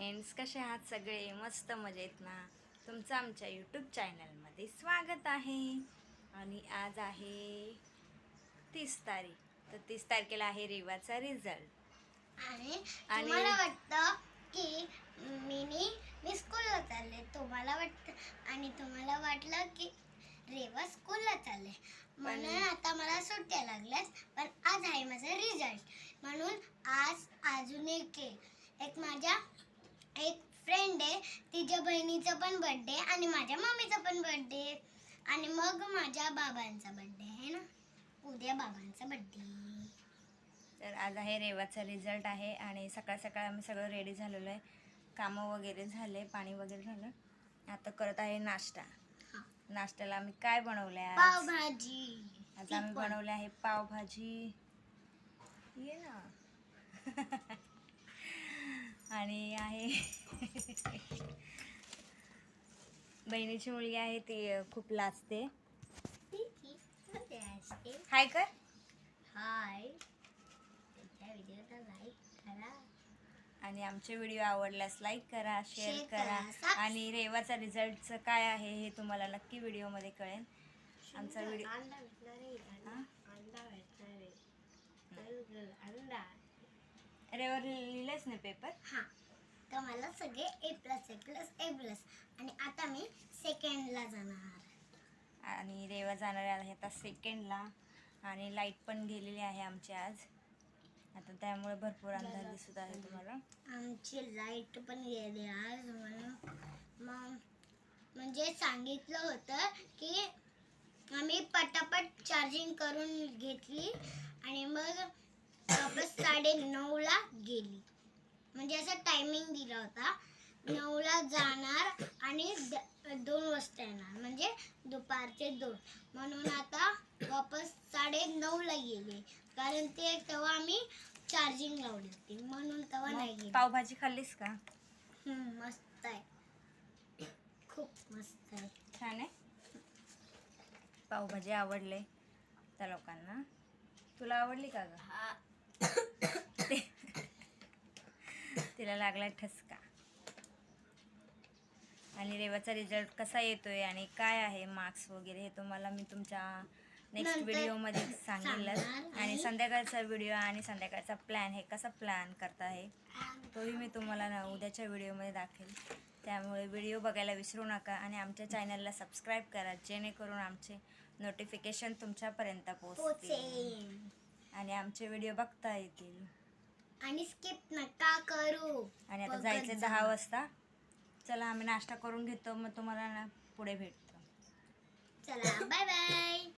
Friends, कसे आहात सगळे? मस्त मजेत ना? तुमचं आमच्या यूट्यूब चॅनलमध्ये स्वागत आहे. आणि आज आहे 30 तारीख. तर 30 तारखेला आहे रेवाचा रिझल्ट. आणि तुम्हाला वाटतं की मी स्कूलला चालले, तुम्हाला वाटतं आणि तुम्हाला वाटलं की रेवा स्कूलला चालले, म्हणून आता मला सुट्ट्या लागल्यात. पण आज आहे माझा रिझल्ट, म्हणून आज अजून एक माझ्या एक फ्रेंड आहे, तिच्या बहिणीचा पण बर्थडे आणि माझ्या मम्मीचा पण बर्थडे आणि मग माझ्या बाबांचा बर्थडे आहे ना, उद्या बाबांचा बर्थडे. तर आज आहे रेवाचा रिझल्ट आहे आणि सकाळ सकाळ आम्ही सगळं रेडी झालेलो आहे. कामं वगैरे झाले, पाणी वगैरे झालं. आता करत आहे नाश्ता. नाश्त्याला आम्ही काय बनवलं आहे? पावभाजी. आज आम्ही बनवले आहे पावभाजी. ये ना. आणि आहे बहिणीची मुलगी आहे, ती खूप लाजते. हाय कर. हाय. व्हिडिओला लाईक करा आणि आमचे व्हिडिओ आवडल्यास लाईक करा, शेअर करा. आणि रेवाचा रिझल्टचं काय आहे हे तुम्हाला नक्की व्हिडिओमध्ये कळेल. आमचा व्हिडिओ रेवा लिहिलंच ना पेपर. हां, तर मला सगळे A+, आणि आता मी सेकंडला जाणार. आणि रेवा जाणार आहे आता सेकंडला. आणि लाईट पण गेलेली आहे आमची आज. आता त्यामुळे भरपूर अंधार दिसत आहे तुम्हाला. आमची लाईट पण गेली आज, मग म्हणजे सांगितलं होतं की आम्ही पटापट चार्जिंग करून घेतली आणि मग वापस 9:30ला गेली. म्हणजे असा टायमिंग दिला होता, 9ला जाणार आणि 2 वाजता येणार, म्हणजे दुपारचे 2. म्हणून आता वापस 9:30ला गेली, कारण ते तेव्हा आम्ही चार्जिंग लावली होती, म्हणून तेव्हा नाही गेली. पावभाजी खाल्लीस का? मस्त आहे, खूप मस्त आहे. छान आहे. पावभाजी आवडले त्या लोकांना. तुला आवडली का ग? तिला लागला ठसका. आणि रेवाचा रिझल्ट कसा येतोय आणि काय आहे मार्क्स वगैरे हे तुम्हाला मी तुमच्या नेक्स्ट व्हिडिओमध्ये सांगेलच. आणि संध्याकाळचा व्हिडिओ आणि संध्याकाळचा प्लॅन, हे कसा प्लॅन करता आहे तोही मी तुम्हाला उद्याच्या व्हिडिओमध्ये दाखवेल. त्यामुळे व्हिडिओ बघायला विसरू नका आणि आमच्या चॅनलला सबस्क्राईब करा, जेणेकरून आमचे नोटिफिकेशन तुमच्यापर्यंत पोहोचतील आणि आमचे व्हिडिओ बघता येतील. आणि स्किप नका करू. आणि आता जायचं 10 वाजता. चला, आम्ही नाश्ता करून घेतो, मग तुम्हाला पुढे भेटतो. चला, बाय बाय.